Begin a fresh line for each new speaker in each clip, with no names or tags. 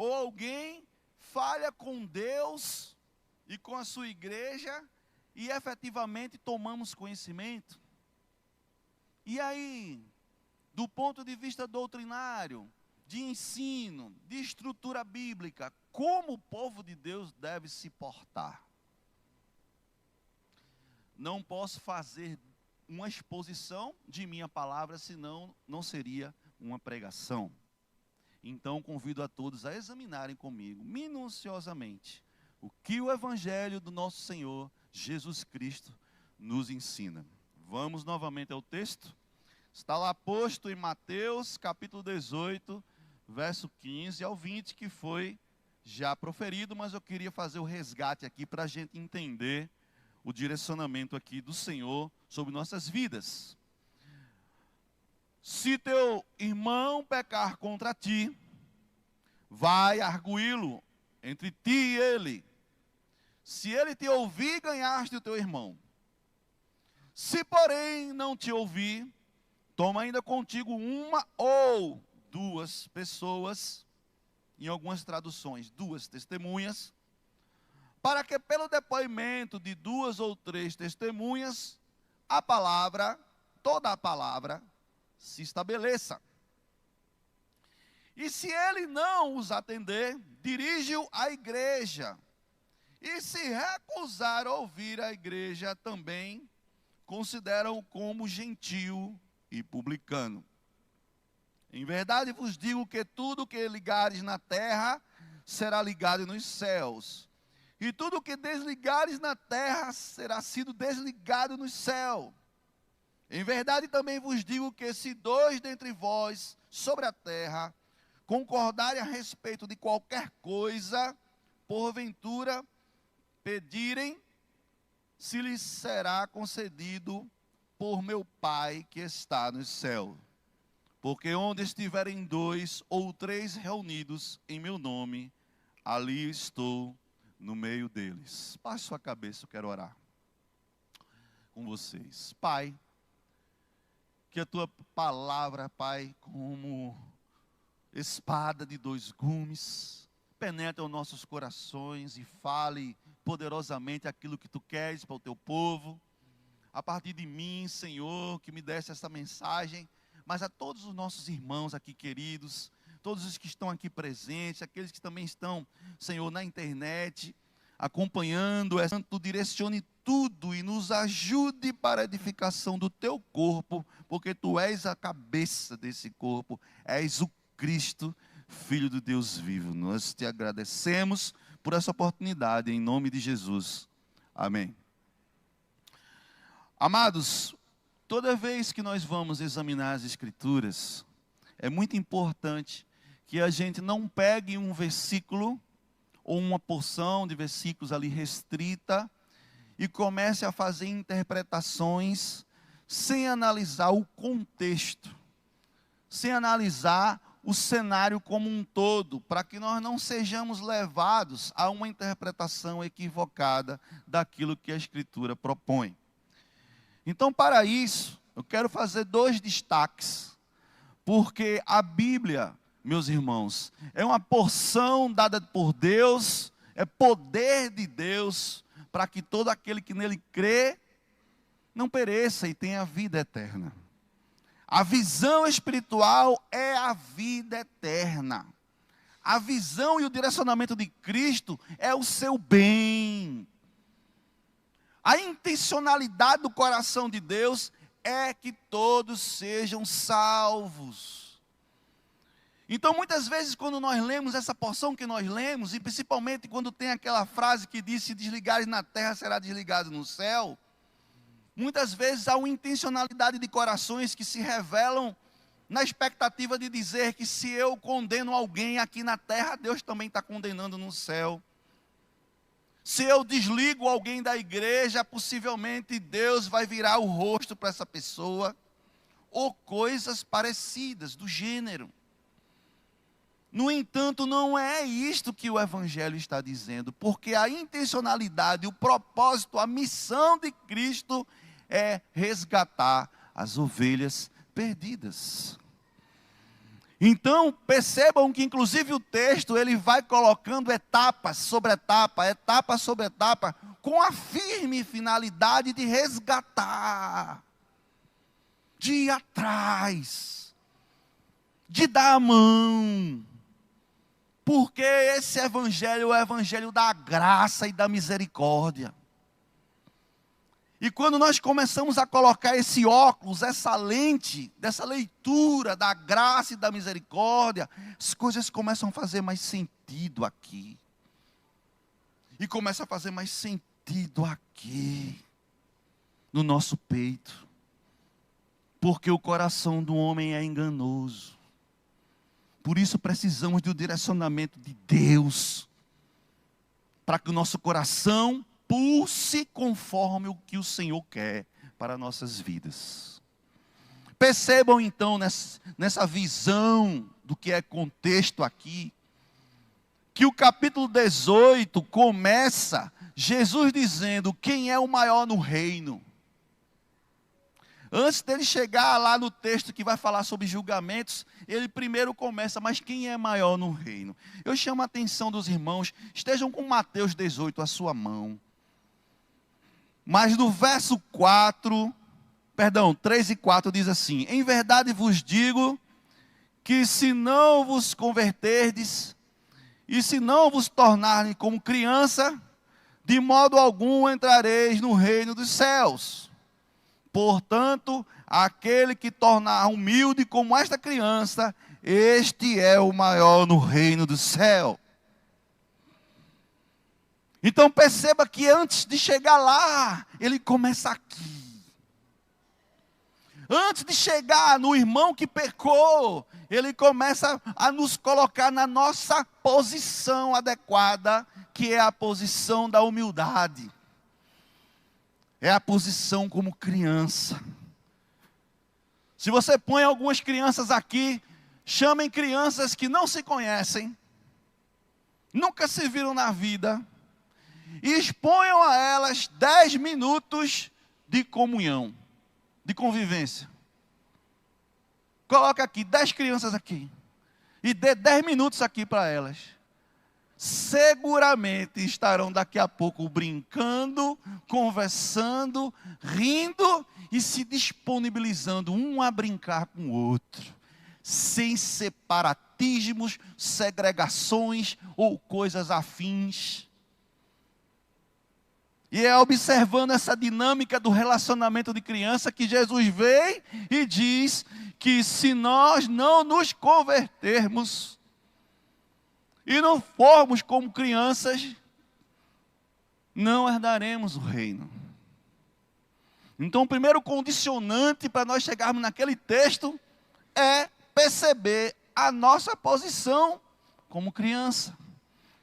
ou alguém falha com Deus e com a sua igreja e efetivamente tomamos conhecimento. E aí, do ponto de vista doutrinário, de ensino, de estrutura bíblica, como o povo de Deus deve se portar? Não posso fazer uma exposição de minha palavra, senão não seria uma pregação. Então convido a todos a examinarem comigo, minuciosamente, o que o Evangelho do nosso Senhor Jesus Cristo nos ensina. Vamos novamente ao texto. Está lá posto em Mateus capítulo 18, verso 15 ao 20, que foi já proferido, mas eu queria fazer o resgate aqui para a gente entender o direcionamento aqui do Senhor sobre nossas vidas. Se teu irmão pecar contra ti, vai arguí-lo entre ti e ele. Se ele te ouvir, ganhaste o teu irmão. Se porém não te ouvir, toma ainda contigo uma ou duas pessoas, em algumas traduções, duas testemunhas, para que pelo depoimento de duas ou três testemunhas, a palavra, toda a palavra, se estabeleça. E se ele não os atender, dirige-o à igreja. E se recusar a ouvir a igreja também, considera-o como gentio e publicano. Em verdade vos digo que tudo que ligares na terra, será ligado nos céus. E tudo que desligares na terra, será sido desligado no céu. Em verdade também vos digo que se dois dentre vós, sobre a terra, concordarem a respeito de qualquer coisa, porventura pedirem, se lhes será concedido por meu Pai que está no céu. Porque onde estiverem dois ou três reunidos em meu nome, ali estou no meio deles. Baixe sua cabeça, eu quero orar com vocês. Pai, que a tua palavra, Pai, como espada de dois gumes, penetre os nossos corações e fale poderosamente aquilo que tu queres para o teu povo. A partir de mim, Senhor, que me desse essa mensagem, mas a todos os nossos irmãos aqui queridos, todos os que estão aqui presentes, aqueles que também estão, Senhor, na internet, acompanhando, tu direcione tudo e nos ajude para a edificação do teu corpo, porque tu és a cabeça desse corpo, és o Cristo, Filho do Deus vivo. Nós te agradecemos por essa oportunidade, em nome de Jesus. Amém. Amados, toda vez que nós vamos examinar as Escrituras, é muito importante que a gente não pegue um versículo ou uma porção de versículos ali restrita e comece a fazer interpretações sem analisar o contexto, sem analisar o cenário como um todo, para que nós não sejamos levados a uma interpretação equivocada daquilo que a Escritura propõe. Então, para isso, eu quero fazer dois destaques, porque a Bíblia, meus irmãos, é uma porção dada por Deus, é poder de Deus, para que todo aquele que nele crê, não pereça e tenha vida eterna. A visão espiritual é a vida eterna. A visão e o direcionamento de Cristo é o seu bem. A intencionalidade do coração de Deus é que todos sejam salvos. Então, muitas vezes, quando nós lemos essa porção que nós lemos, e principalmente quando tem aquela frase que diz: se desligares na terra, será desligado no céu. Muitas vezes há uma intencionalidade de corações que se revelam na expectativa de dizer que se eu condeno alguém aqui na terra, Deus também está condenando no céu. Se eu desligo alguém da igreja, possivelmente Deus vai virar o rosto para essa pessoa, ou coisas parecidas do gênero. No entanto, não é isto que o Evangelho está dizendo, porque a intencionalidade, o propósito, a missão de Cristo é resgatar as ovelhas perdidas. Então, percebam que inclusive o texto, ele vai colocando etapas sobre etapa, etapa sobre etapa, com a firme finalidade de resgatar, de ir atrás, de dar a mão. Porque esse evangelho é o evangelho da graça e da misericórdia. E quando nós começamos a colocar esse óculos, essa lente, dessa leitura da graça e da misericórdia, as coisas começam a fazer mais sentido aqui. E começa a fazer mais sentido aqui, no nosso peito. Porque o coração do homem é enganoso. Por isso precisamos do direcionamento de Deus, para que o nosso coração pulse conforme o que o Senhor quer para nossas vidas. Percebam então nessa visão do que é contexto aqui, que o capítulo 18 começa Jesus dizendo quem é o maior no reino. Antes dele chegar lá no texto que vai falar sobre julgamentos, ele primeiro começa, mas quem é maior no reino? Eu chamo a atenção dos irmãos, estejam com Mateus 18 à sua mão. Mas no verso 3 e 4 diz assim: em verdade vos digo, que se não vos converterdes, e se não vos tornarem como criança, de modo algum entrareis no reino dos céus. Portanto, aquele que tornar humilde como esta criança, este é o maior no reino do céu. Então perceba que antes de chegar lá, ele começa aqui. Antes de chegar no irmão que pecou, ele começa a nos colocar na nossa posição adequada, que é a posição da humildade. É a posição como criança. Se você põe algumas crianças aqui, chamem crianças que não se conhecem, nunca se viram na vida, e exponham a elas 10 minutos de comunhão, de convivência. Coloca aqui 10 crianças aqui, e dê 10 minutos aqui para elas. Seguramente estarão daqui a pouco brincando, conversando, rindo e se disponibilizando um a brincar com o outro, sem separatismos, segregações ou coisas afins. E é observando essa dinâmica do relacionamento de criança que Jesus vem e diz que se nós não nos convertermos e não formos como crianças, não herdaremos o reino. Então, o primeiro condicionante para nós chegarmos naquele texto é perceber a nossa posição como criança,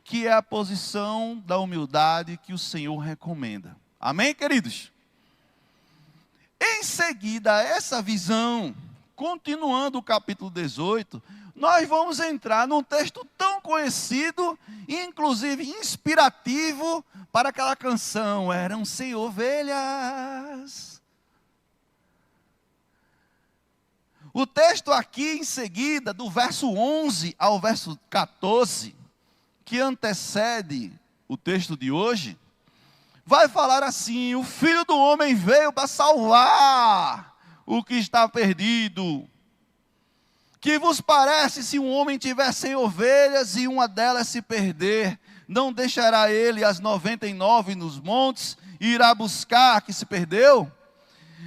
que é a posição da humildade que o Senhor recomenda. Amém, queridos? Em seguida, essa visão, continuando o capítulo 18, nós vamos entrar num texto tão conhecido, e inclusive inspirativo, para aquela canção, eram-se ovelhas. O texto aqui em seguida, do verso 11 ao verso 14, que antecede o texto de hoje, vai falar assim: o Filho do Homem veio para salvar o que está perdido. Que vos parece se um homem tiver 100 ovelhas e uma delas se perder, não deixará ele as 99 nos montes e irá buscar a que se perdeu?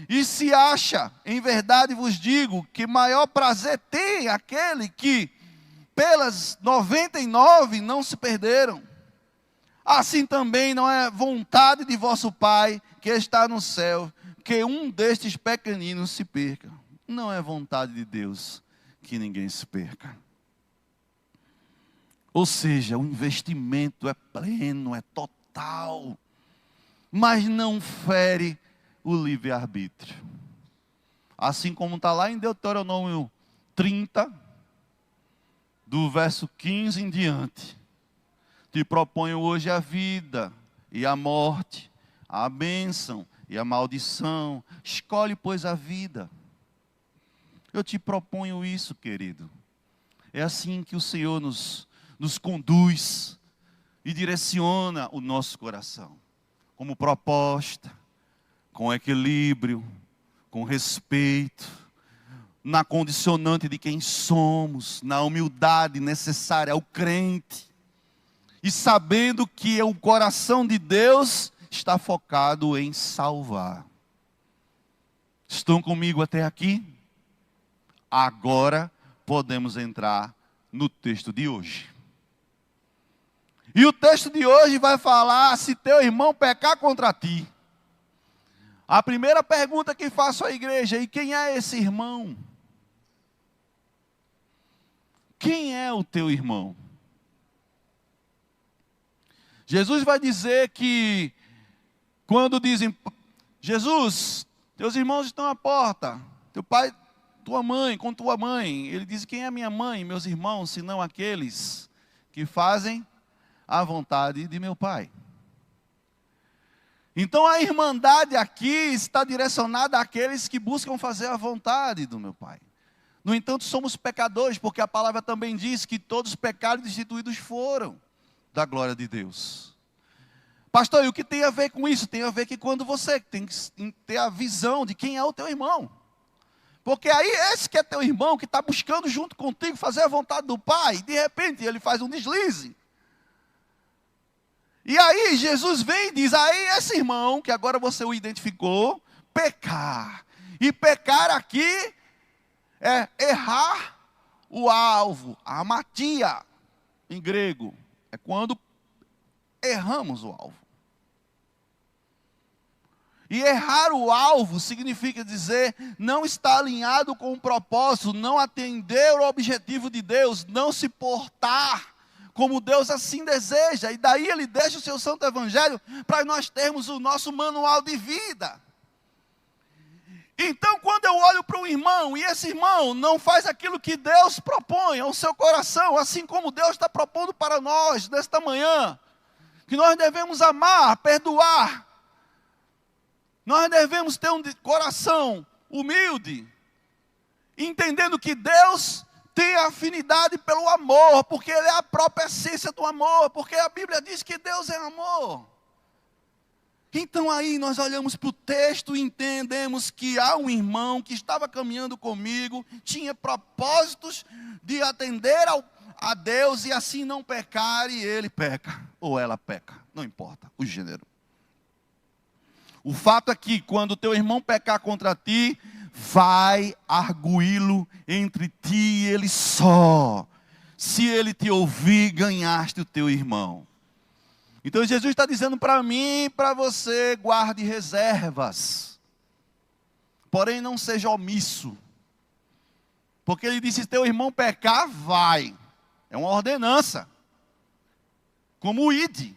E se acha, em verdade vos digo, que maior prazer tem aquele que pelas 99 não se perderam. Assim também não é vontade de vosso Pai que está no céu, que um destes pequeninos se perca. Não é vontade de Deus que ninguém se perca. Ou seja, o investimento é pleno, é total, mas não fere o livre-arbítrio. Assim como está lá em Deuteronômio 30, do verso 15 em diante. Te proponho hoje a vida e a morte, a bênção e a maldição. Escolhe, pois, a vida. Eu te proponho isso, querido. É assim que o Senhor nos conduz e direciona o nosso coração. Como proposta, com equilíbrio, com respeito, na condicionante de quem somos, na humildade necessária ao crente. E sabendo que o coração de Deus está focado em salvar. Estão comigo até aqui? Agora podemos entrar no texto de hoje. E o texto de hoje vai falar: se teu irmão pecar contra ti. A primeira pergunta que faço à igreja: e quem é esse irmão? Quem é o teu irmão? Jesus vai dizer que, quando dizem: Jesus, teus irmãos estão à porta, teu pai, tua mãe, com tua mãe. Ele diz: quem é minha mãe e meus irmãos, senão aqueles que fazem a vontade de meu pai. Então a irmandade aqui está direcionada àqueles que buscam fazer a vontade do meu pai. No entanto, somos pecadores, porque a palavra também diz que todos pecaram e destituídos foram da glória de Deus. Pastor, e o que tem a ver com isso? Tem a ver que quando você tem que ter a visão de quem é o teu irmão. Porque aí esse que é teu irmão, que está buscando junto contigo fazer a vontade do pai, de repente ele faz um deslize. E aí Jesus vem e diz: aí esse irmão, que agora você o identificou, pecar. E pecar aqui é errar o alvo, a amatia, em grego. É quando erramos o alvo. E errar o alvo significa dizer não estar alinhado com o propósito, não atender o objetivo de Deus, não se portar como Deus assim deseja. E daí ele deixa o seu santo evangelho para nós termos o nosso manual de vida. Então, quando eu olho para um irmão e esse irmão não faz aquilo que Deus propõe ao seu coração, assim como Deus está propondo para nós nesta manhã, que nós devemos amar, perdoar, nós devemos ter um coração humilde, entendendo que Deus tem afinidade pelo amor, porque Ele é a própria essência do amor, porque a Bíblia diz que Deus é amor. Então aí nós olhamos para o texto e entendemos que há um irmão que estava caminhando comigo, tinha propósitos de atender a Deus e assim não pecar, e ele peca, ou ela peca, não importa o gênero. O fato é que quando teu irmão pecar contra ti, vai arguí-lo entre ti e ele só. Se ele te ouvir, ganhaste o teu irmão. Então Jesus está dizendo para mim e para você: guarde reservas. Porém não seja omisso. Porque ele disse: se teu irmão pecar, vai. É uma ordenança. Como o ide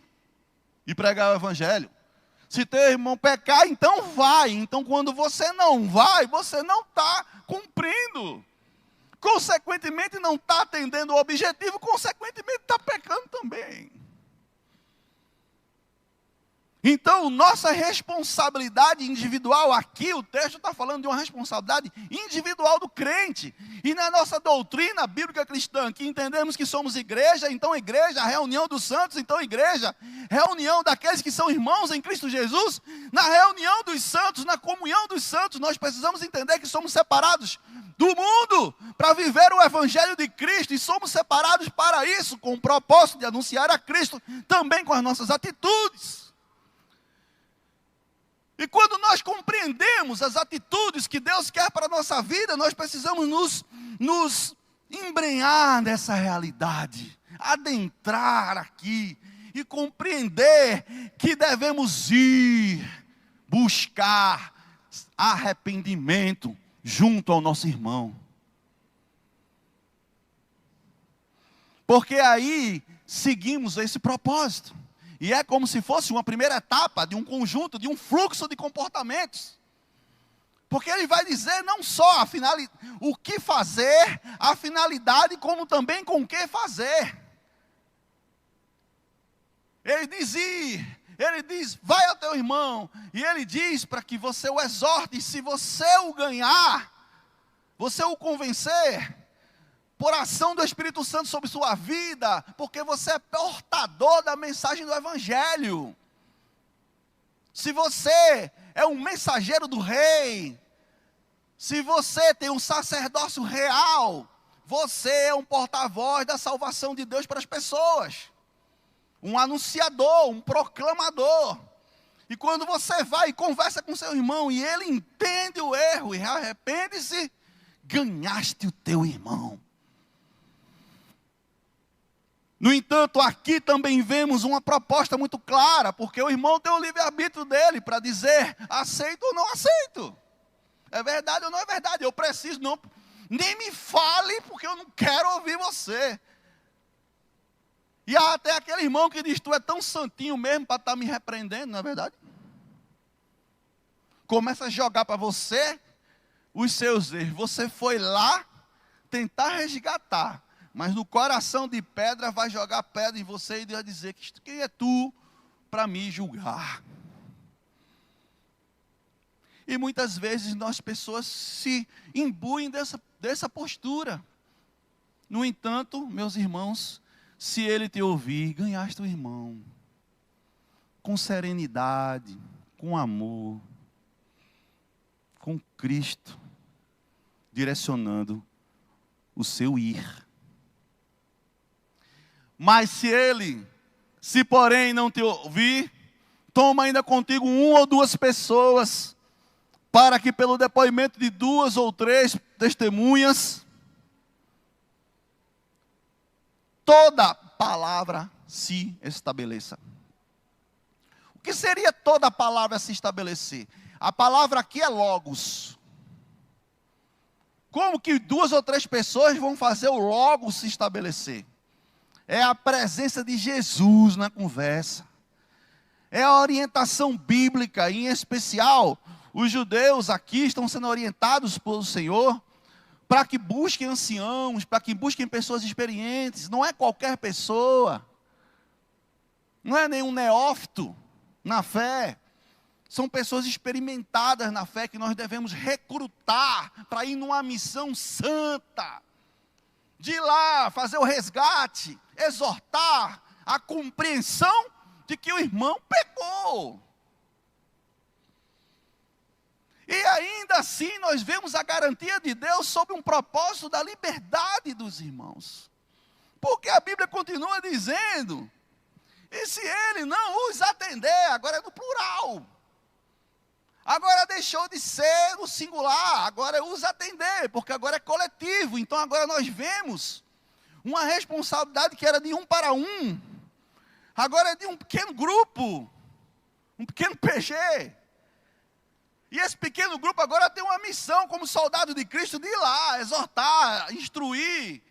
e pregar o evangelho. Se teu irmão pecar, então vai. Então quando você não vai, você não está cumprindo. Consequentemente não está atendendo o objetivo, consequentemente está pecando também. Então, nossa responsabilidade individual, aqui o texto está falando de uma responsabilidade individual do crente. E na nossa doutrina bíblica cristã, que entendemos que somos igreja, então igreja, reunião dos santos, então igreja, reunião daqueles que são irmãos em Cristo Jesus. Na reunião dos santos, na comunhão dos santos, nós precisamos entender que somos separados do mundo para viver o evangelho de Cristo. E somos separados para isso, com o propósito de anunciar a Cristo, também com as nossas atitudes. E quando nós compreendemos as atitudes que Deus quer para a nossa vida, nós precisamos nos embrenhar nessa realidade, adentrar aqui e compreender que devemos ir buscar arrependimento junto ao nosso irmão. Porque aí seguimos esse propósito. E é como se fosse uma primeira etapa de um conjunto, de um fluxo de comportamentos. Porque ele vai dizer não só o que fazer, a finalidade, como também com o que fazer. Ele diz, vai ao teu irmão. E ele diz para que você o exorte. E se você o ganhar, você o convencer, por ação do Espírito Santo sobre sua vida, porque você é portador da mensagem do Evangelho. Se você é um mensageiro do rei, se você tem um sacerdócio real, você é um porta-voz da salvação de Deus para as pessoas. Um anunciador, um proclamador. E quando você vai e conversa com seu irmão e ele entende o erro e arrepende-se, ganhaste o teu irmão. No entanto, aqui também vemos uma proposta muito clara, porque o irmão tem o livre-arbítrio dele para dizer aceito ou não aceito. É verdade ou não é verdade? Eu preciso, não, nem me fale porque eu não quero ouvir você. E há até aquele irmão que diz, tu é tão santinho mesmo para estar me repreendendo, não é verdade? Começa a jogar para você os seus erros. Você foi lá tentar resgatar, mas no coração de pedra vai jogar pedra em você e vai dizer, quem é tu para me julgar? E muitas vezes nós pessoas se imbuem dessa postura. No entanto, meus irmãos, se ele te ouvir, ganhaste o irmão. Com serenidade, com amor, com Cristo, direcionando o seu ir. Mas se porém não te ouvir, toma ainda contigo 1 ou 2 pessoas, para que pelo depoimento de 2 ou 3 testemunhas, toda palavra se estabeleça. O que seria toda palavra se estabelecer? A palavra aqui é logos. Como que 2 ou 3 pessoas vão fazer o logos se estabelecer? É a presença de Jesus na conversa. É a orientação bíblica, em especial, os judeus aqui estão sendo orientados pelo Senhor para que busquem anciãos, para que busquem pessoas experientes. Não é qualquer pessoa. Não é nenhum neófito na fé. São pessoas experimentadas na fé que nós devemos recrutar para ir numa missão santa. De ir lá fazer o resgate, exortar a compreensão de que o irmão pecou. E ainda assim nós vemos a garantia de Deus sobre um propósito da liberdade dos irmãos. Porque a Bíblia continua dizendo, e se ele não os atender, agora é no plural. Agora deixou de ser no singular, agora é os atender, porque agora é coletivo. Então agora nós vemos uma responsabilidade que era de 1 para 1. Agora é de um pequeno grupo, um pequeno PG. E esse pequeno grupo agora tem uma missão como soldado de Cristo de ir lá, exortar, instruir,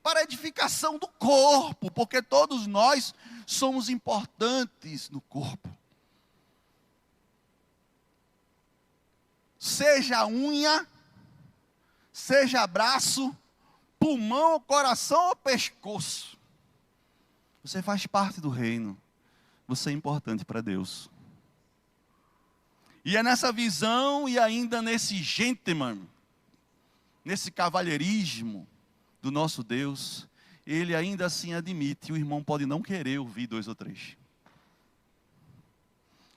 para a edificação do corpo, porque todos nós somos importantes no corpo. Seja unha, seja braço, pulmão, coração ou pescoço. Você faz parte do reino. Você é importante para Deus. E é nessa visão e ainda nesse gentleman, nesse cavalheirismo do nosso Deus, ele ainda assim admite, o irmão pode não querer ouvir 2 ou 3.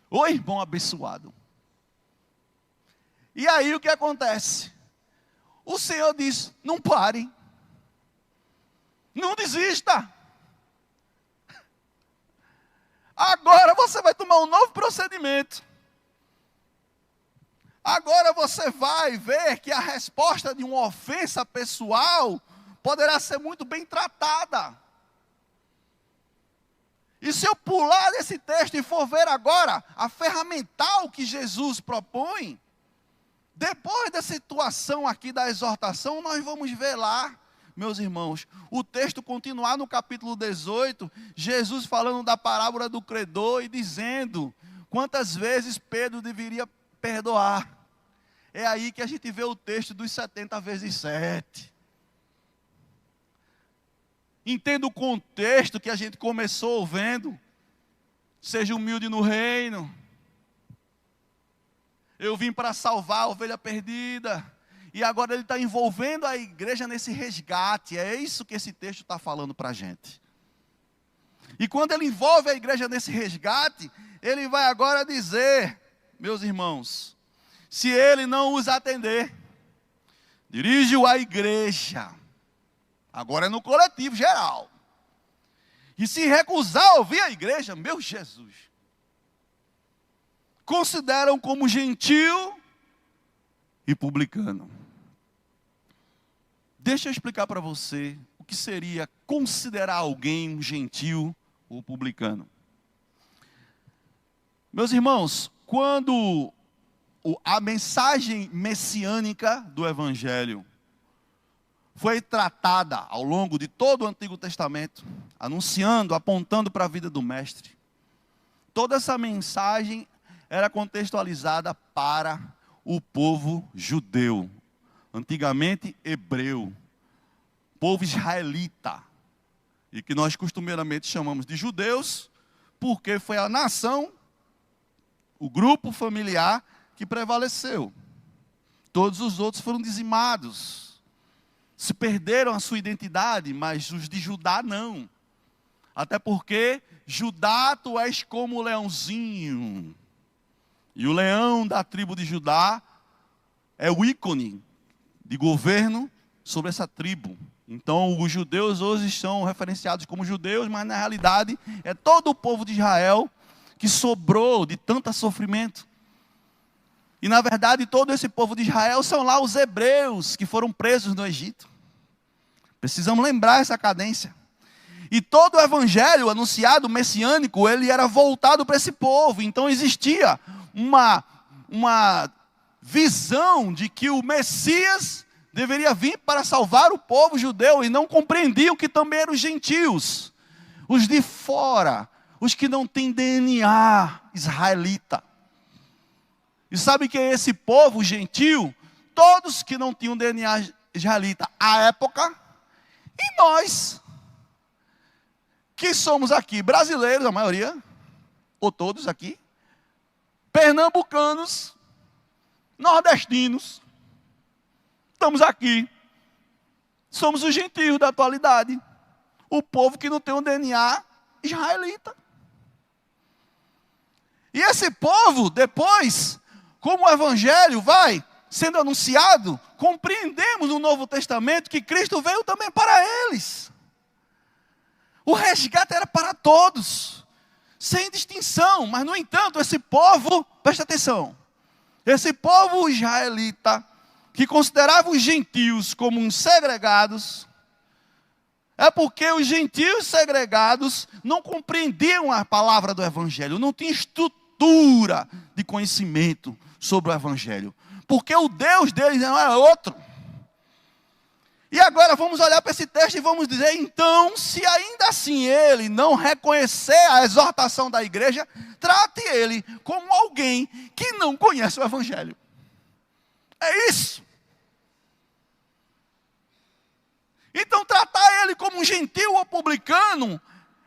Ô irmão abençoado. E aí o que acontece? O Senhor diz, não pare. Não desista. Agora você vai tomar um novo procedimento. Agora você vai ver que a resposta de uma ofensa pessoal poderá ser muito bem tratada. E se eu pular desse texto e for ver agora a ferramental que Jesus propõe, depois da situação aqui da exortação, nós vamos ver lá, meus irmãos, o texto continuar no capítulo 18, Jesus falando da parábola do credor e dizendo quantas vezes Pedro deveria perdoar. É aí que a gente vê o texto dos 70 vezes 7. Entenda o contexto que a gente começou vendo. Seja humilde no reino. Eu vim para salvar a ovelha perdida. E agora ele está envolvendo a igreja nesse resgate. É isso que esse texto está falando para a gente. E quando ele envolve a igreja nesse resgate, ele vai agora dizer, meus irmãos, se ele não os atender, dirige-o à igreja. Agora é no coletivo geral. E se recusar a ouvir a igreja, meu Jesus, consideram como gentil e publicano. Deixa eu explicar para você o que seria considerar alguém um gentil ou publicano. Meus irmãos, quando a mensagem messiânica do Evangelho foi tratada ao longo de todo o Antigo Testamento, anunciando, apontando para a vida do Mestre, toda essa mensagem era contextualizada para o povo judeu, antigamente hebreu, povo israelita, e que nós costumeiramente chamamos de judeus, porque foi a nação, o grupo familiar que prevaleceu. Todos os outros foram dizimados, se perderam a sua identidade, mas os de Judá não. Até porque Judá tu és como o leãozinho. E o leão da tribo de Judá é o ícone de governo sobre essa tribo. Então os judeus hoje são referenciados como judeus, mas na realidade é todo o povo de Israel que sobrou de tanto sofrimento. E na verdade todo esse povo de Israel são lá os hebreus que foram presos no Egito. Precisamos lembrar essa cadência. E todo o evangelho anunciado, messiânico, ele era voltado para esse povo. Então existia uma visão de que o Messias deveria vir para salvar o povo judeu. E não compreendiam que também eram os gentios, os de fora, os que não têm DNA israelita. E sabe que é esse povo gentil? Todos que não tinham DNA israelita à época, e nós, que somos aqui brasileiros, a maioria, ou todos aqui, pernambucanos, nordestinos, estamos aqui, somos os gentios da atualidade, o povo que não tem um DNA israelita. E esse povo, depois, como o evangelho vai sendo anunciado, compreendemos no Novo Testamento que Cristo veio também para eles. O resgate era para todos, sem distinção, mas no entanto, esse povo, presta atenção, esse povo israelita, que considerava os gentios como uns segregados, é porque os gentios segregados não compreendiam a palavra do evangelho, não tinham estrutura de conhecimento sobre o evangelho, porque o Deus deles não era outro. E agora vamos olhar para esse texto e vamos dizer, então, se ainda assim ele não reconhecer a exortação da igreja, trate ele como alguém que não conhece o evangelho. É isso. Então tratar ele como um gentil ou publicano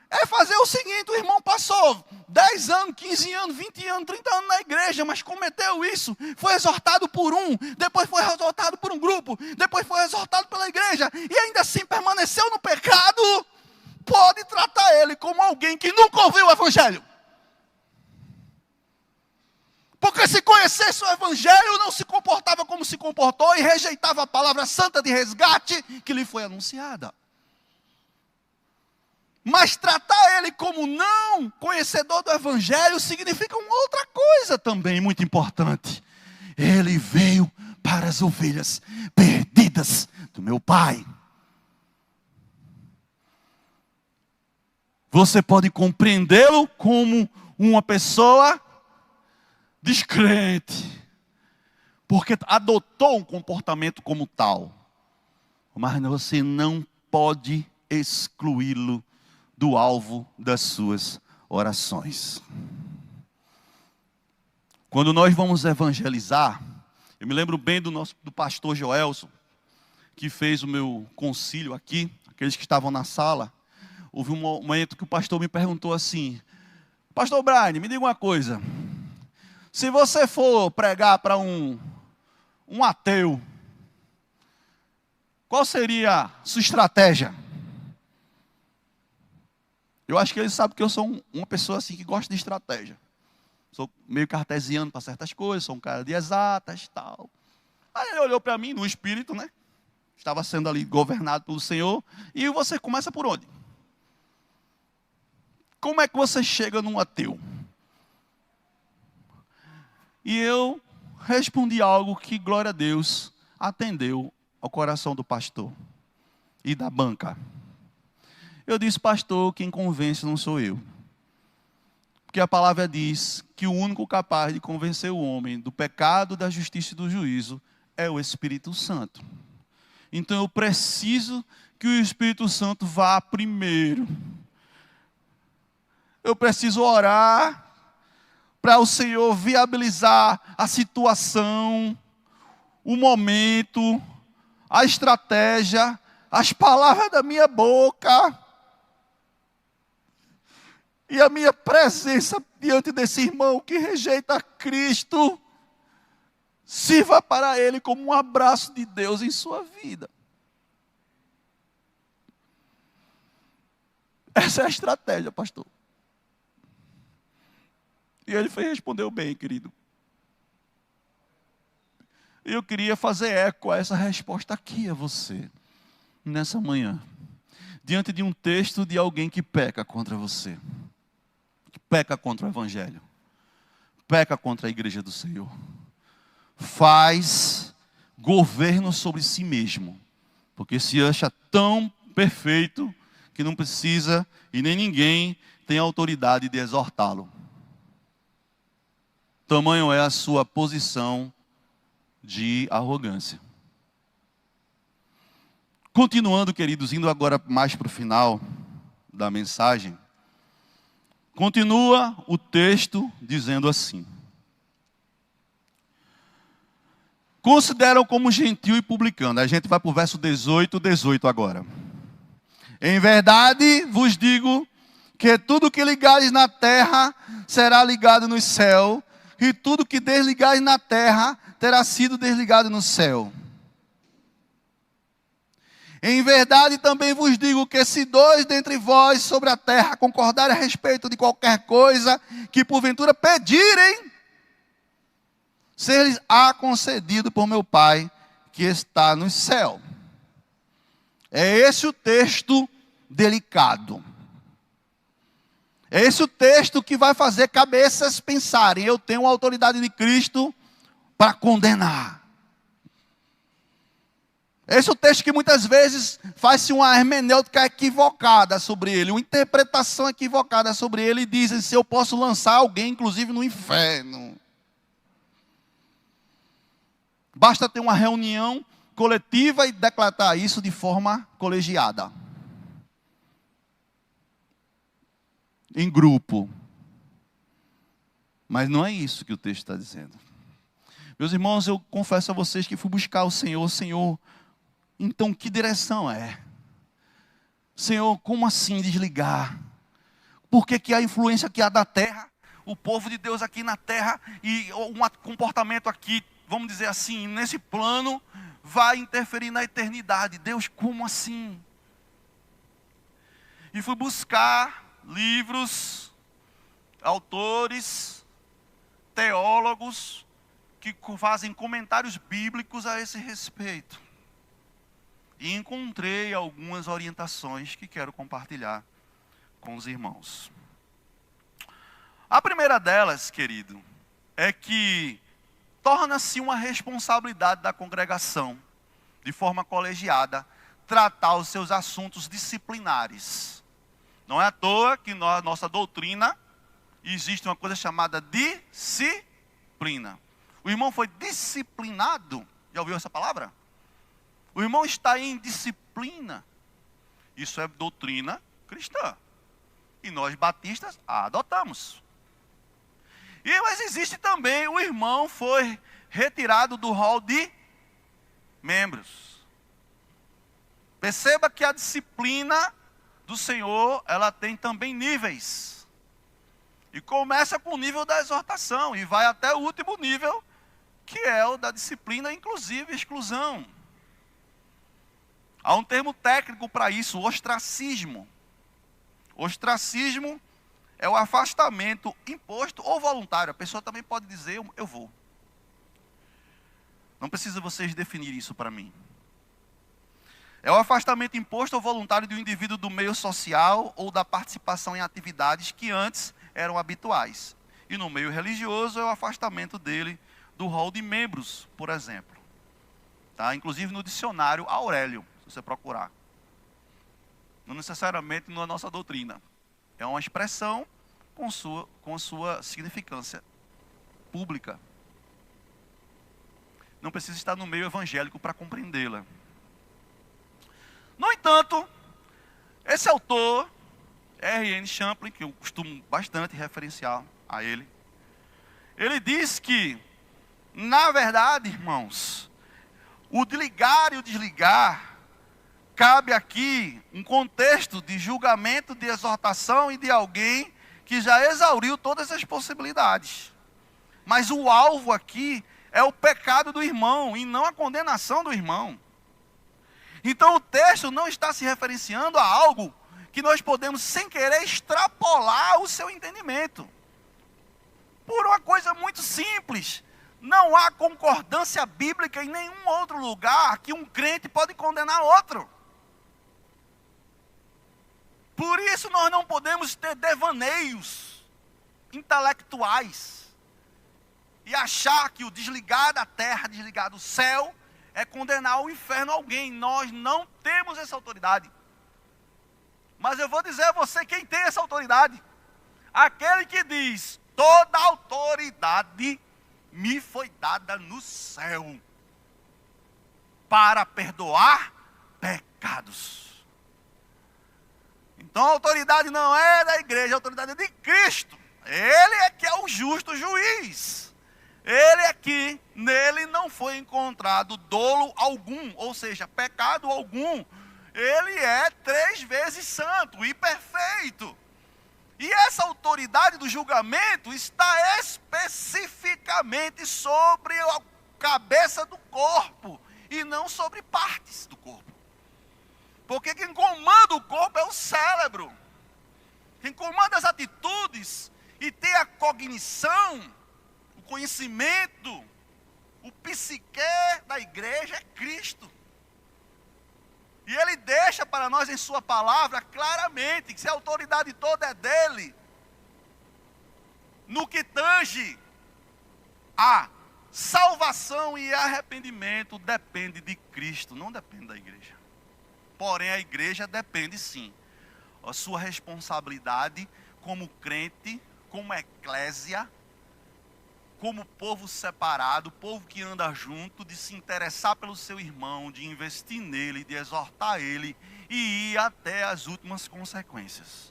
é fazer o seguinte: o irmão passou 10 anos, 15 anos, 20 anos, 30 anos na igreja, mas cometeu isso, foi exortado por um, depois foi exortado por um grupo, depois foi exortado pela igreja, e ainda assim permaneceu no pecado, pode tratar ele como alguém que nunca ouviu o evangelho. Porque se conhecesse o evangelho, não se comportava como se comportou e rejeitava a palavra santa de resgate que lhe foi anunciada. Mas tratar ele como não conhecedor do evangelho significa uma outra coisa também muito importante. Ele veio para as ovelhas perdidas do meu Pai. Você pode compreendê-lo como uma pessoa descrente, porque adotou um comportamento como tal. Mas você não pode excluí-lo do alvo das suas orações. Quando nós vamos evangelizar, eu me lembro bem do pastor Joelson, que fez o meu concílio aqui, aqueles que estavam na sala. Houve um momento que o pastor me perguntou assim: Pastor Brian, me diga uma coisa, se você for pregar para um ateu, Qual seria a sua estratégia? Eu acho que ele sabe que eu sou uma pessoa assim que gosta de estratégia. Sou meio cartesiano para certas coisas, sou um cara de exatas e tal. Aí ele olhou para mim no espírito, né? Estava sendo ali governado pelo Senhor. E você começa por onde? Como é que você chega num ateu? E eu respondi algo que, glória a Deus, atendeu ao coração do pastor e da banca. Eu disse, pastor, quem convence não sou eu. Porque a palavra diz que o único capaz de convencer o homem do pecado, da justiça e do juízo é o Espírito Santo. Então eu preciso que o Espírito Santo vá primeiro. Eu preciso orar para o Senhor viabilizar a situação, o momento, a estratégia, as palavras da minha boca e a minha presença diante desse irmão que rejeita Cristo, sirva para ele como um abraço de Deus em sua vida. Essa é a estratégia, pastor. E ele respondeu bem, querido. Eu queria fazer eco a essa resposta aqui a você, nessa manhã. Diante de um texto de alguém que peca contra você. Que peca contra o Evangelho. Peca contra a igreja do Senhor. Faz governo sobre si mesmo. Porque se acha tão perfeito que não precisa e nem ninguém tem autoridade de exortá-lo. Tamanho é a sua posição de arrogância. Continuando, queridos, indo agora mais para o final da mensagem. Continua o texto dizendo assim. Consideram como gentil e publicano. A gente vai para o verso 18 agora. Em verdade vos digo que tudo que ligares na terra será ligado no céu, e tudo que desligares na terra terá sido desligado no céu. Em verdade também vos digo que se dois dentre vós sobre a terra concordarem a respeito de qualquer coisa que porventura pedirem, ser-lhes-á concedido por meu Pai que está no céu. É esse o texto delicado. É esse o texto que vai fazer cabeças pensarem. Eu tenho a autoridade de Cristo para condenar. Esse é o texto que muitas vezes faz-se uma hermenêutica equivocada sobre ele, uma interpretação equivocada sobre ele, e dizem se eu posso lançar alguém, inclusive, no inferno. Basta ter uma reunião coletiva e declarar isso de forma colegiada. Em grupo. Mas não é isso que o texto está dizendo. Meus irmãos, eu confesso a vocês que fui buscar o Senhor, então que direção é? Senhor, como assim desligar? Por que a influência que há da terra, o povo de Deus aqui na terra, e um comportamento aqui, vamos dizer assim, nesse plano, vai interferir na eternidade? Deus, como assim? E fui buscar livros, autores, teólogos, que fazem comentários bíblicos a esse respeito. E encontrei algumas orientações que quero compartilhar com os irmãos. A primeira delas, querido, é que torna-se uma responsabilidade da congregação, de forma colegiada, tratar os seus assuntos disciplinares. Não é à toa que na nossa doutrina existe uma coisa chamada disciplina. O irmão foi disciplinado. Já ouviu essa palavra? O irmão está em disciplina. Isso é doutrina cristã. E nós batistas a adotamos. Mas existe também, o irmão foi retirado do rol de membros. Perceba que a disciplina do Senhor, ela tem também níveis. E começa com o nível da exortação e vai até o último nível, que é o da disciplina, inclusive exclusão. Há um termo técnico para isso, ostracismo. Ostracismo é o afastamento imposto ou voluntário. A pessoa também pode dizer, eu vou. Não precisa vocês definir isso para mim. É o afastamento imposto ou voluntário de um indivíduo do meio social ou da participação em atividades que antes eram habituais. E no meio religioso é o afastamento dele do rol de membros, por exemplo. Tá? Inclusive no dicionário Aurélio, se você procurar. Não necessariamente na nossa doutrina. É uma expressão com sua significância pública. Não precisa estar no meio evangélico para compreendê-la. No entanto, esse autor, R.N. Champlin, que eu costumo bastante referenciar a ele, ele diz que, na verdade, irmãos, o de ligar e o desligar, cabe aqui um contexto de julgamento, de exortação e de alguém que já exauriu todas as possibilidades. Mas o alvo aqui é o pecado do irmão e não a condenação do irmão. Então o texto não está se referenciando a algo que nós podemos, sem querer, extrapolar o seu entendimento. Por uma coisa muito simples. Não há concordância bíblica em nenhum outro lugar que um crente pode condenar outro. Por isso nós não podemos ter devaneios intelectuais e achar que o desligar da terra, desligar do céu, é condenar ao inferno alguém. Nós não temos essa autoridade. Mas eu vou dizer a você quem tem essa autoridade. Aquele que diz, toda autoridade me foi dada no céu para perdoar pecados. Então a autoridade não é da igreja, a autoridade é de Cristo. Ele é que é o justo juiz. Ele é que nele não foi encontrado dolo algum, ou seja, pecado algum. Ele é 3 vezes santo e perfeito. E essa autoridade do julgamento está especificamente sobre a cabeça do corpo e não sobre partes do corpo. Porque quem comanda o corpo é o cérebro. Quem comanda as atitudes e tem a cognição, o conhecimento, o psique da igreja é Cristo. E ele deixa para nós em sua palavra claramente que se a autoridade toda é dele, no que tange a salvação e arrependimento depende de Cristo, não depende da igreja. Porém a igreja depende sim. A sua responsabilidade como crente, como eclésia, como povo separado, povo que anda junto, de se interessar pelo seu irmão, de investir nele, de exortar ele e ir até as últimas consequências.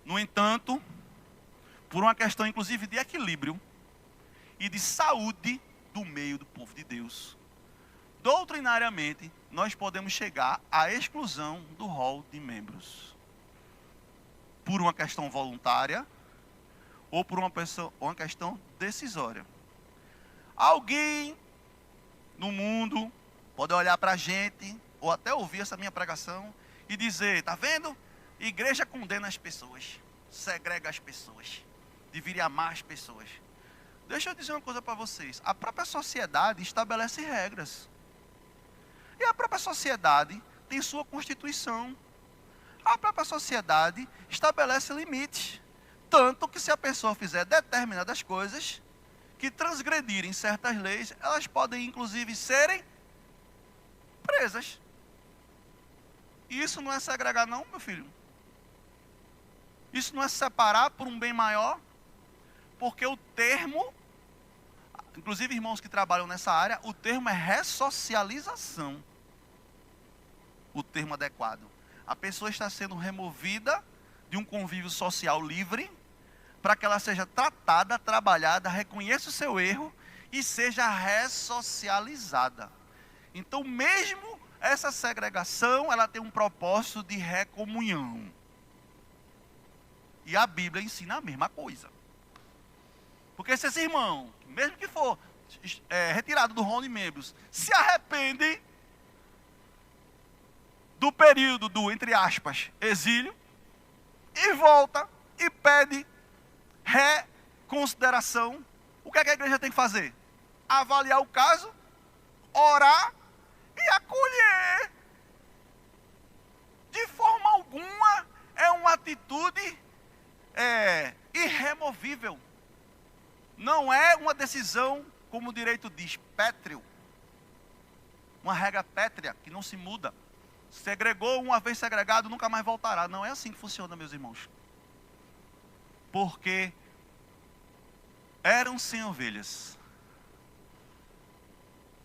No entanto, por uma questão inclusive de equilíbrio e de saúde do meio do povo de Deus, doutrinariamente, nós podemos chegar à exclusão do rol de membros. Por uma questão voluntária, ou por uma questão decisória. Alguém no mundo pode olhar para a gente, ou até ouvir essa minha pregação, e dizer, está vendo? Igreja condena as pessoas, segrega as pessoas, deveria amar as pessoas. Deixa eu dizer uma coisa para vocês, a própria sociedade estabelece regras. E a própria sociedade tem sua constituição. A própria sociedade estabelece limites. Tanto que se a pessoa fizer determinadas coisas que transgredirem certas leis, elas podem inclusive serem presas. E isso não é segregar não, meu filho. Isso não é separar por um bem maior. Porque o termo, inclusive irmãos que trabalham nessa área, o termo é ressocialização. O termo adequado. A pessoa está sendo removida de um convívio social livre, para que ela seja tratada, trabalhada, reconheça o seu erro e seja ressocializada. Então, mesmo essa segregação, ela tem um propósito de recomunhão. E a Bíblia ensina a mesma coisa. Porque se esse irmão, mesmo que for retirado do rol de membros, se arrepende, do período do, entre aspas, exílio, e volta e pede reconsideração. O que é que a igreja tem que fazer? Avaliar o caso, orar e acolher. De forma alguma é uma atitude irremovível. Não é uma decisão, como o direito diz, pétreo. Uma regra pétrea que não se muda. Segregou, uma vez segregado, nunca mais voltará. Não é assim que funciona, meus irmãos. Porque eram 100 ovelhas.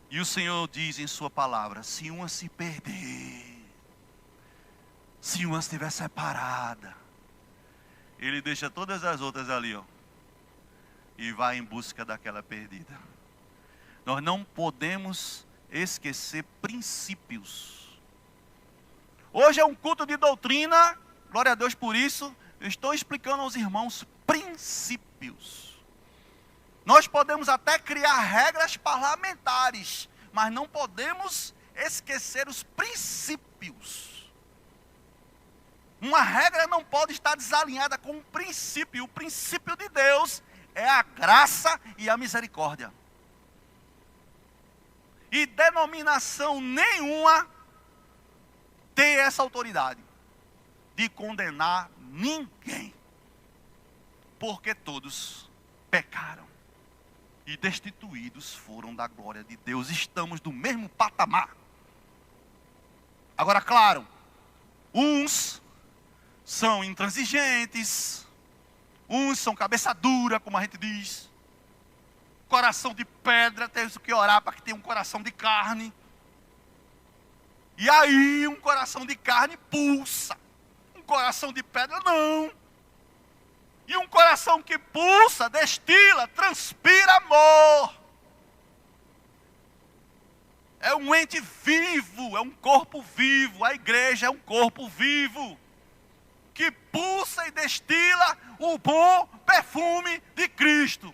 E o Senhor diz em sua palavra, se uma se perder, se uma estiver separada, Ele deixa todas as outras ali, ó, e vai em busca daquela perdida. Nós não podemos esquecer princípios. Hoje é um culto de doutrina, glória a Deus por isso. Eu estou explicando aos irmãos princípios. Nós podemos até criar regras parlamentares, mas não podemos esquecer os princípios. Uma regra não pode estar desalinhada com um princípio. O princípio de Deus é a graça e a misericórdia. E denominação nenhuma tem essa autoridade de condenar ninguém. Porque todos pecaram e destituídos foram da glória de Deus. Estamos no mesmo patamar. Agora, claro, uns são intransigentes, uns são cabeça dura, como a gente diz, coração de pedra, temos que orar para que tenha um coração de carne. E aí um coração de carne pulsa, um coração de pedra não. E um coração que pulsa, destila, transpira amor. É um ente vivo, é um corpo vivo. A igreja é um corpo vivo, que pulsa e destila o bom perfume de Cristo.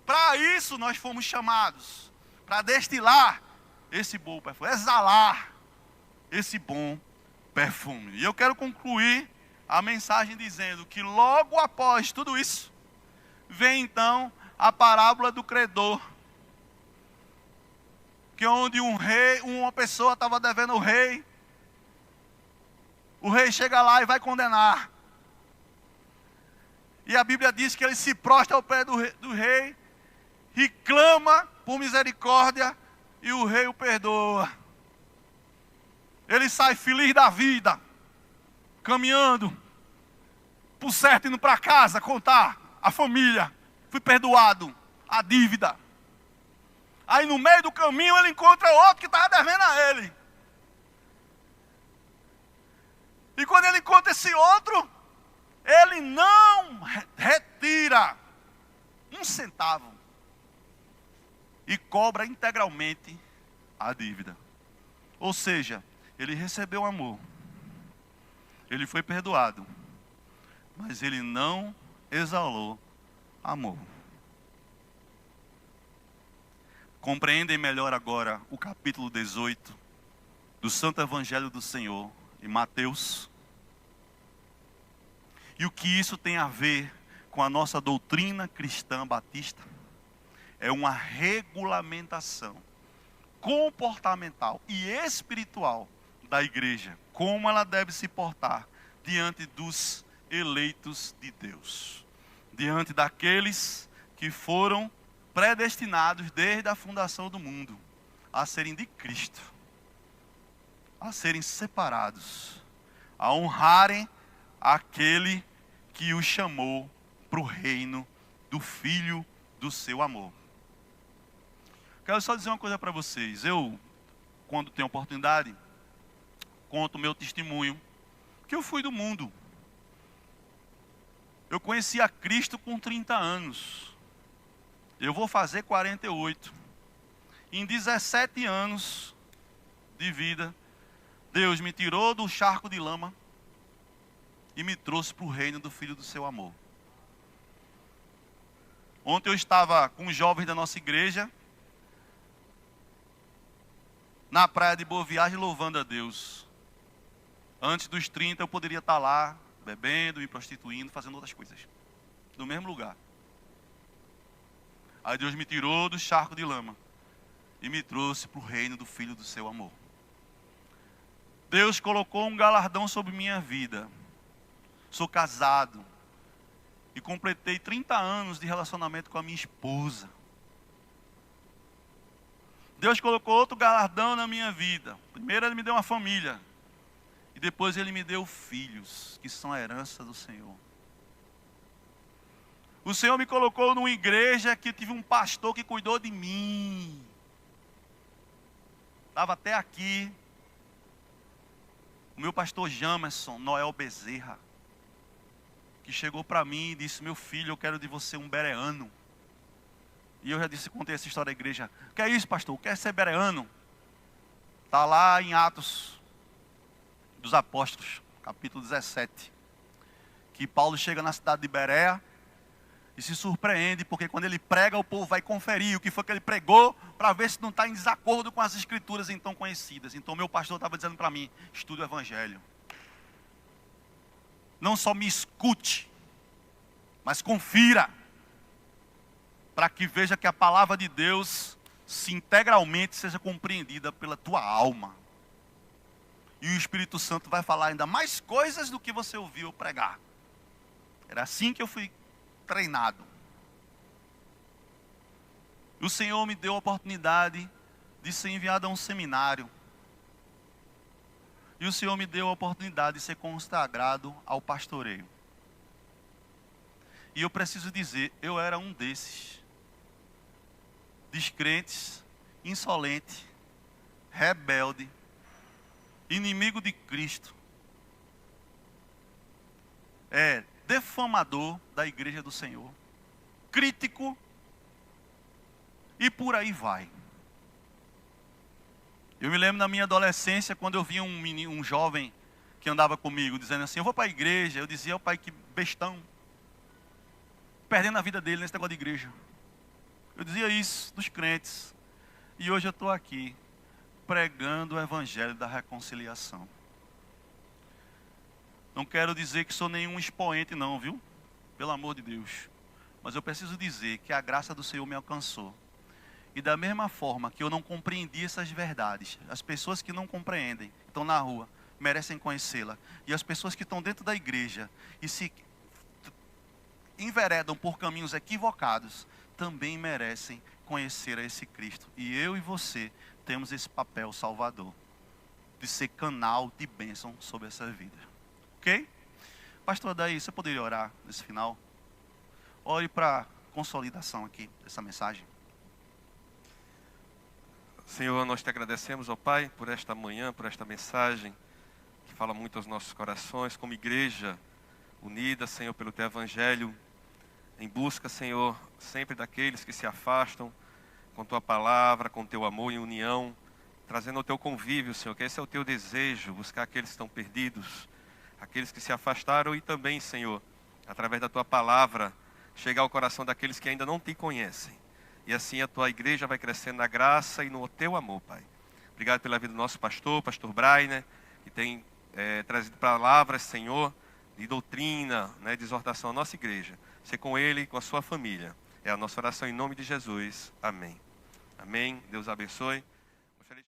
Para isso nós fomos chamados, para destilar esse bom perfume, exalar esse bom perfume. E eu quero concluir a mensagem dizendo que logo após tudo isso, vem então a parábola do credor. Que onde uma pessoa estava devendo o rei chega lá e vai condenar. E a Bíblia diz que ele se prostra ao pé do rei e clama por misericórdia e o rei o perdoa. Ele sai feliz da vida, caminhando por certo, indo para casa contar a família, fui perdoado, a dívida. Aí no meio do caminho ele encontra outro que estava devendo a ele. E quando ele encontra esse outro, ele não retira um centavo e cobra integralmente a dívida. Ou seja, ele recebeu amor, ele foi perdoado, mas ele não exalou amor. Compreendem melhor agora o capítulo 18 do Santo Evangelho do Senhor em Mateus? E o que isso tem a ver com a nossa doutrina cristã batista? É uma regulamentação comportamental e espiritual da igreja. Como ela deve se portar diante dos eleitos de Deus. Diante daqueles que foram predestinados desde a fundação do mundo a serem de Cristo, a serem separados, a honrarem aquele que os chamou para o reino do Filho do seu amor. Quero só dizer uma coisa para vocês. Eu, quando tenho oportunidade, conto o meu testemunho, que eu fui do mundo. Eu conheci a Cristo com 30 anos. Eu vou fazer 48. Em 17 anos de vida, Deus me tirou do charco de lama e me trouxe para o reino do Filho do seu amor. Ontem eu estava com os jovens da nossa igreja, na praia de Boa Viagem, louvando a Deus. Antes dos 30 eu poderia estar lá, bebendo, me prostituindo, fazendo outras coisas. No mesmo lugar. Aí Deus me tirou do charco de lama e me trouxe para o reino do Filho do seu amor. Deus colocou um galardão sobre minha vida. Sou casado e completei 30 anos de relacionamento com a minha esposa. Deus colocou outro galardão na minha vida. Primeiro Ele me deu uma família. E depois Ele me deu filhos, que são a herança do Senhor. O Senhor me colocou numa igreja que tive um pastor que cuidou de mim. Estava até aqui. O meu pastor Jamerson Noel Bezerra, que chegou para mim e disse: meu filho, eu quero de você um bereano. E eu já disse, contei essa história da igreja. O que é isso, pastor? Quer ser bereano? Está lá em Atos dos Apóstolos, capítulo 17. Que Paulo chega na cidade de Berea e se surpreende, porque quando ele prega, o povo vai conferir o que foi que ele pregou, para ver se não está em desacordo com as escrituras então conhecidas. Então meu pastor estava dizendo para mim: estude o evangelho. Não só me escute, mas confira, para que veja que a palavra de Deus se integralmente seja compreendida pela tua alma. E o Espírito Santo vai falar ainda mais coisas do que você ouviu pregar. Era assim que eu fui treinado. E o Senhor me deu a oportunidade de ser enviado a um seminário. E o Senhor me deu a oportunidade de ser consagrado ao pastoreio. E eu preciso dizer, eu era um desses. Descrentes, insolente, rebelde, inimigo de Cristo. Defamador da igreja do Senhor. Crítico. E por aí vai. Eu me lembro na minha adolescência, quando eu via um jovem que andava comigo, dizendo assim: eu vou para a igreja. Eu dizia: pai, que bestão. Perdendo a vida dele nesse negócio de igreja. Eu dizia isso dos crentes. E hoje eu estou aqui, pregando o evangelho da reconciliação. Não quero dizer que sou nenhum expoente não, viu? Pelo amor de Deus. Mas eu preciso dizer que a graça do Senhor me alcançou. E da mesma forma que eu não compreendi essas verdades, as pessoas que não compreendem, estão na rua, merecem conhecê-la. E as pessoas que estão dentro da igreja e se enveredam por caminhos equivocados, também merecem conhecer a esse Cristo. E eu e você temos esse papel salvador, de ser canal de bênção sobre essa vida. Ok? Pastor Adair, você poderia orar nesse final? Ore para consolidação aqui dessa mensagem.
Senhor, nós te agradecemos, ó Pai, por esta manhã, por esta mensagem que fala muito aos nossos corações, como igreja unida, Senhor, pelo Teu Evangelho, em busca, Senhor, sempre daqueles que se afastam com Tua palavra, com Teu amor e união, trazendo o Teu convívio, Senhor, que esse é o Teu desejo, buscar aqueles que estão perdidos, aqueles que se afastaram e também, Senhor, através da Tua palavra, chegar ao coração daqueles que ainda não Te conhecem. E assim a Tua igreja vai crescendo na graça e no Teu amor, Pai. Obrigado pela vida do nosso pastor Brainer, que tem trazido palavras, Senhor, de doutrina, de exortação à nossa igreja. Ser com ele e com a sua família. É a nossa oração em nome de Jesus. Amém. Amém. Deus abençoe.